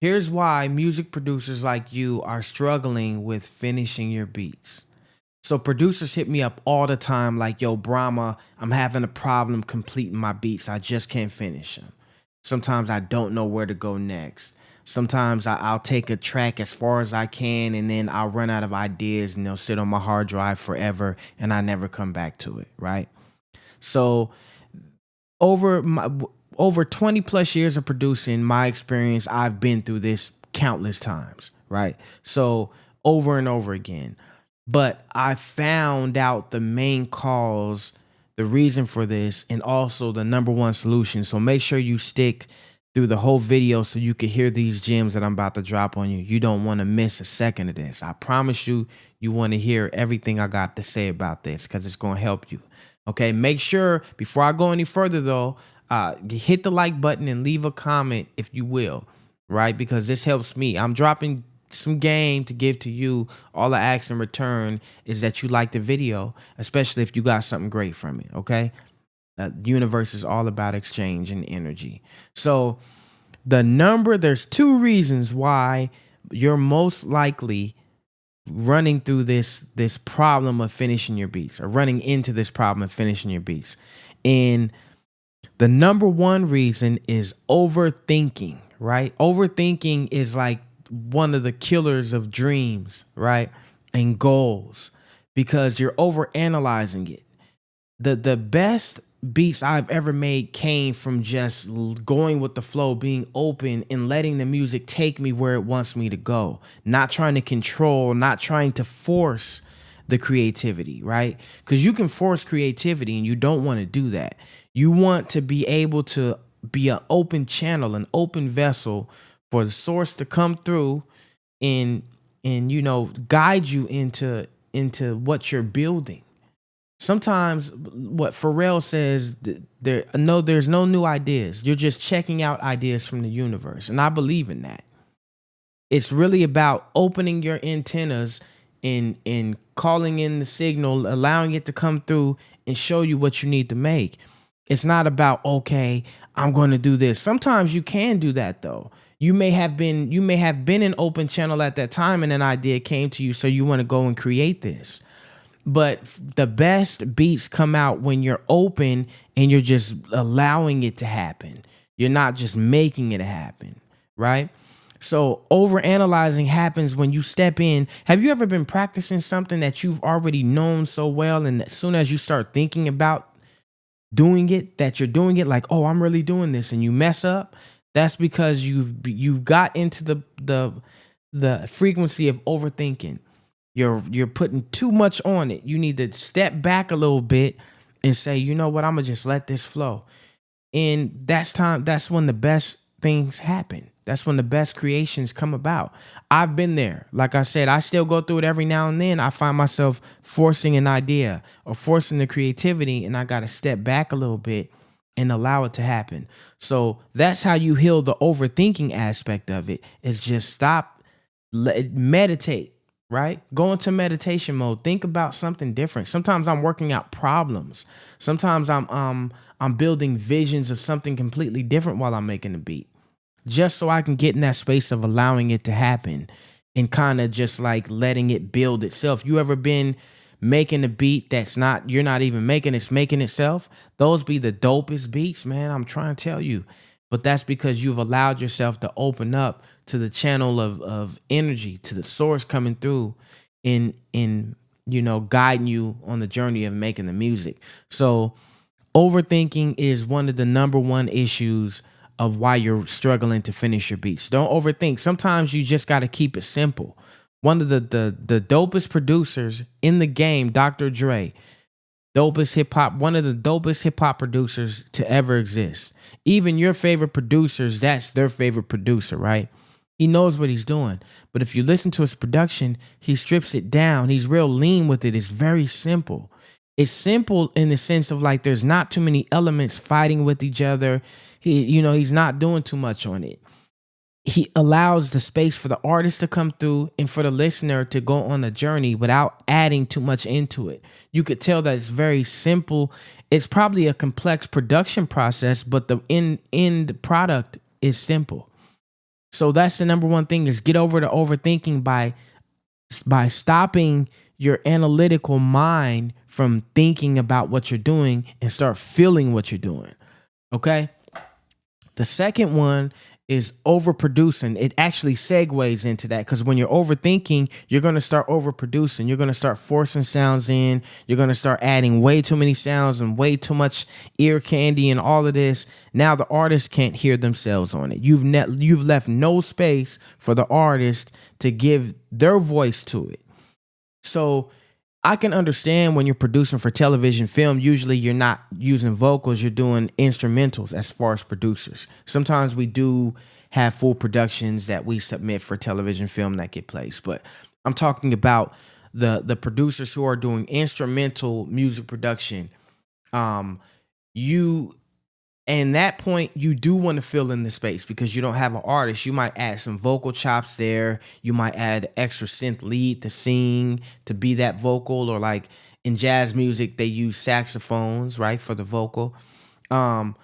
Here's why music producers like you are struggling with finishing your beats. So producers hit me up all the time like, yo, Brahma, I'm having a problem completing my beats. I just can't finish them. Sometimes I don't know where to go next. Sometimes I'll take a track as far as I can and then I'll run out of ideas and they'll sit on my hard drive forever and I never come back to it, right? So over my over 20 plus years of producing, my experience, I've been through this countless times, right? So over and over again. But I found out the main cause, the reason for this, and also the number one solution. So make sure you stick through the whole video so you can hear these gems that I'm about to drop on you. You don't want to miss a second of this. I promise you, you want to hear everything I got to say about this because it's going to help you. Okay, make sure before I go any further though, hit the like button and leave a comment if you will, right? Because this helps me. I'm dropping some game to give to you. All I ask in return is that you like the video, especially if you got something great from it. Okay, universe is all about exchange and energy. So there's two reasons why you're most likely running through this problem of finishing your beats or running into this problem of finishing your beats. And the number one reason is overthinking, right? Overthinking is like one of the killers of dreams, right? And goals because you're overanalyzing it. The best beats I've ever made came from just going with the flow, being open and letting the music take me where it wants me to go. Not trying to control, not trying to force the creativity, right? Because you can force creativity and you don't want to do that. You want to be able to be an open channel, an open vessel for the source to come through and guide you into what you're building. Sometimes what Pharrell says, there's no new ideas. You're just checking out ideas from the universe. And I believe in that. It's really about opening your antennas and calling in the signal, allowing it to come through and show you what you need to make. It's not about, okay, I'm going to do this. Sometimes you can do that though. You may have been an open channel at that time and an idea came to you, so you want to go and create this. But the best beats come out when you're open and you're just allowing it to happen. You're not just making it happen, right? So overanalyzing happens when you step in. Have you ever been practicing something that you've already known so well, and as soon as you start thinking about doing it, that you're doing it like, oh, I'm really doing this, and you mess up? That's because you've got into the frequency of overthinking. You're putting too much on it. You need to step back a little bit and say, you know what, I'm gonna just let this flow. And that's when the best things happen. That's when the best creations come about. I've been there. Like I said, I still go through it every now and then. I find myself forcing an idea or forcing the creativity, and I gotta step back a little bit and allow it to happen. So that's how you heal the overthinking aspect of it, is just stop, meditate, right? Go into meditation mode. Think about something different. Sometimes I'm working out problems. Sometimes I'm building visions of something completely different while I'm making a beat. Just so I can get in that space of allowing it to happen and kind of just like letting it build itself. You ever been making a beat you're not even making, it's making itself? Those be the dopest beats, man. I'm trying to tell you. But that's because you've allowed yourself to open up to the channel of energy, to the source coming through in guiding you on the journey of making the music. So overthinking is one of the number one issues of why you're struggling to finish your beats. Don't overthink. Sometimes you just got to keep it simple. One of the dopest producers in the game, Dr. Dre, one of the dopest hip hop producers to ever exist. Even your favorite producers, that's their favorite producer, right? He knows what he's doing. But if you listen to his production, he strips it down. He's real lean with it. It's very simple. It's simple in the sense of like there's not too many elements fighting with each other. He's not doing too much on it. He allows the space for the artist to come through and for the listener to go on a journey without adding too much into it. You could tell that it's very simple. It's probably a complex production process, but the end product is simple. So that's the number one thing, is get over the overthinking by stopping your analytical mind from thinking about what you're doing and start feeling what you're doing. Okay? The second one is overproducing. It actually segues into that, because when you're overthinking, you're going to start overproducing. You're going to start forcing sounds in. You're going to start adding way too many sounds and way too much ear candy and all of this. Now the artist can't hear themselves on it. You've left no space for the artist to give their voice to it. So I can understand when you're producing for television, film, usually you're not using vocals, you're doing instrumentals as far as producers. Sometimes we do have full productions that we submit for television, film that get placed, but I'm talking about the producers who are doing instrumental music production. You And that point, you do want to fill in the space because you don't have an artist. You might add some vocal chops there. You might add extra synth lead to sing, to be that vocal, or like in jazz music, they use saxophones, right, for the vocal. Um,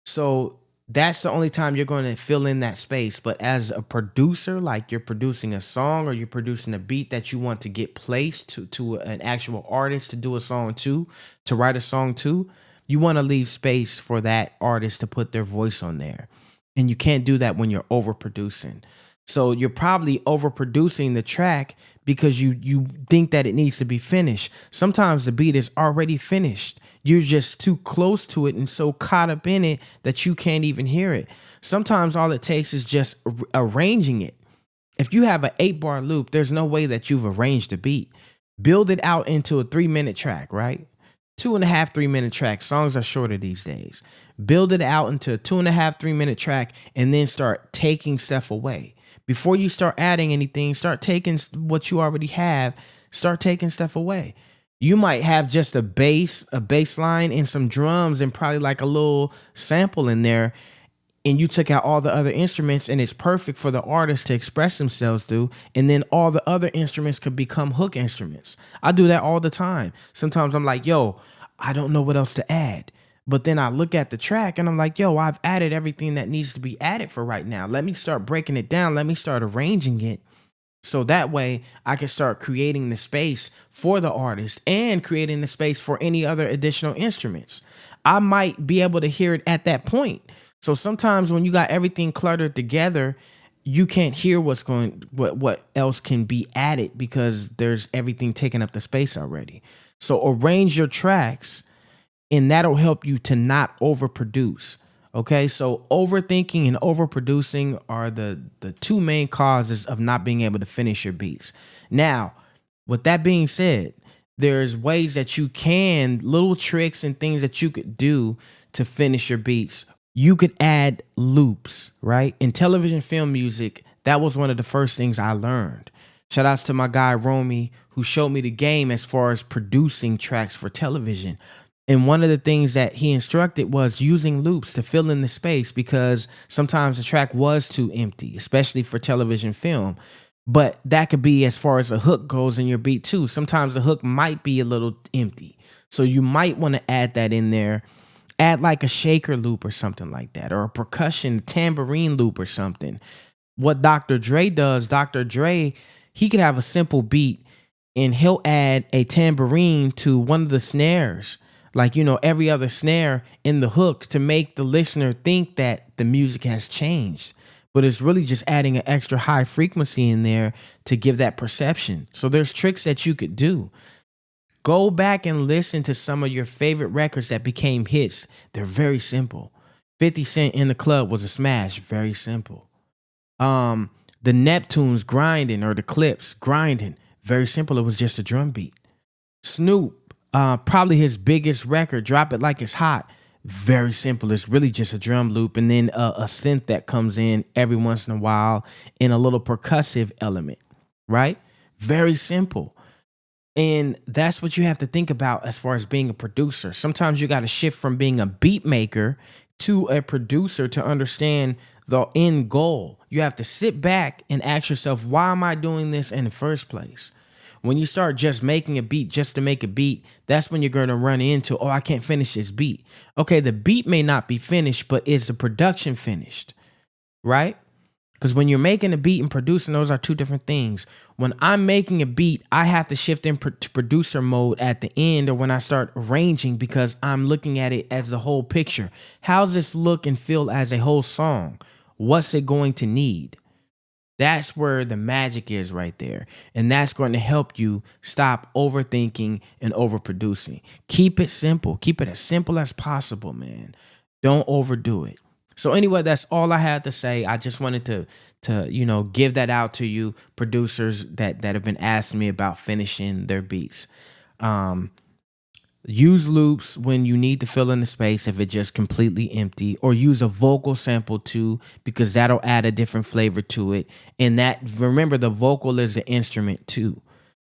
so that's the only time you're going to fill in that space. But as a producer, like you're producing a song or you're producing a beat that you want to get placed to an actual artist to do a song to write a song to, you want to leave space for that artist to put their voice on there. And you can't do that when you're overproducing. So you're probably overproducing the track because you think that it needs to be finished. Sometimes the beat is already finished. You're just too close to it and so caught up in it that you can't even hear it. Sometimes all it takes is just arranging it. If you have an 8-bar loop, there's no way that you've arranged a beat. Build it out into a 3-minute track, right? 2.5, 3-minute track. Songs are shorter these days. Build it out into a 2.5, 3-minute track and then start taking stuff away. Before you start adding anything, start taking what you already have, start taking stuff away. You might have just a bass line and some drums and probably like a little sample in there, and you took out all the other instruments, and it's perfect for the artist to express themselves through, and then all the other instruments could become hook instruments. I do that all the time. Sometimes I'm like, yo, I don't know what else to add. But then I look at the track and I'm like, yo, I've added everything that needs to be added for right now. Let me start breaking it down. Let me start arranging it. So that way I can start creating the space for the artist and creating the space for any other additional instruments. I might be able to hear it at that point. So sometimes when you got everything cluttered together, you can't hear what else can be added because there's everything taking up the space already. So arrange your tracks, and that'll help you to not overproduce. Okay, so overthinking and overproducing are the two main causes of not being able to finish your beats. Now, with that being said, there's ways that you can, little tricks and things that you could do to finish your beats. You could add loops, right? In television film music, that was one of the first things I learned. Shout outs to my guy Romy, who showed me the game as far as producing tracks for television. And one of the things that he instructed was using loops to fill in the space, because sometimes the track was too empty, especially for television film. But that could be as far as a hook goes in your beat too. Sometimes the hook might be a little empty. So you might want to add that in there. Add like a shaker loop or something like that, or a percussion tambourine loop or something. What Dr. Dre does, Dr. Dre, he could have a simple beat and he'll add a tambourine to one of the snares, like, you know, every other snare in the hook, to make the listener think that the music has changed. But it's really just adding an extra high frequency in there to give that perception. So there's tricks that you could do. Go back and listen to some of your favorite records that became hits. They're very simple. 50 Cent In the Club was a smash. Very simple. The Neptunes Grinding, or the Clips Grinding. Very simple. It was just a drum beat. Snoop, probably his biggest record, Drop It Like It's Hot. Very simple. It's really just a drum loop and then a synth that comes in every once in a while in a little percussive element, right? Very simple. And that's what you have to think about as far as being a producer. Sometimes you got to shift from being a beat maker to a producer to understand the end goal. You have to sit back and ask yourself, why am I doing this in the first place? When you start just making a beat just to make a beat, that's when you're going to run into, oh, I can't finish this beat. Okay, the beat may not be finished, but is the production finished, right? Because when you're making a beat and producing, those are two different things. When I'm making a beat, I have to shift to producer mode at the end or when I start arranging because I'm looking at it as the whole picture. How's this look and feel as a whole song? What's it going to need? That's where the magic is right there. And that's going to help you stop overthinking and overproducing. Keep it simple. Keep it as simple as possible, man. Don't overdo it. So anyway, that's all I had to say. I just wanted to give that out to you producers that have been asking me about finishing their beats. Use loops when you need to fill in the space if it's just completely empty, or use a vocal sample too, because that'll add a different flavor to it. And that, remember, the vocal is an instrument too.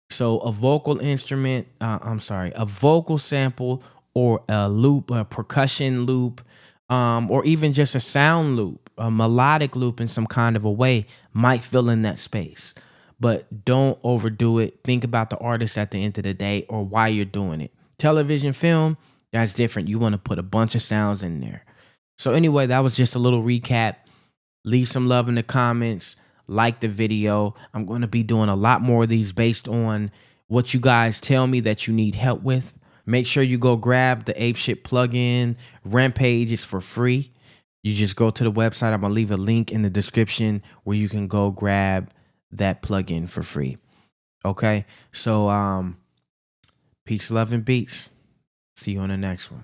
So a a vocal sample or a loop, a percussion loop, or even just a sound loop, a melodic loop in some kind of a way might fill in that space. But don't overdo it. Think about the artist at the end of the day or why you're doing it. Television, film, that's different. You want to put a bunch of sounds in there. So anyway, that was just a little recap. Leave some love in the comments. Like the video. I'm going to be doing a lot more of these based on what you guys tell me that you need help with. Make sure you go grab the Apeshyt plugin. Rampage is for free. You just go to the website. I'm going to leave a link in the description where you can go grab that plugin for free. Okay? So, peace, love, and beats. See you on the next one.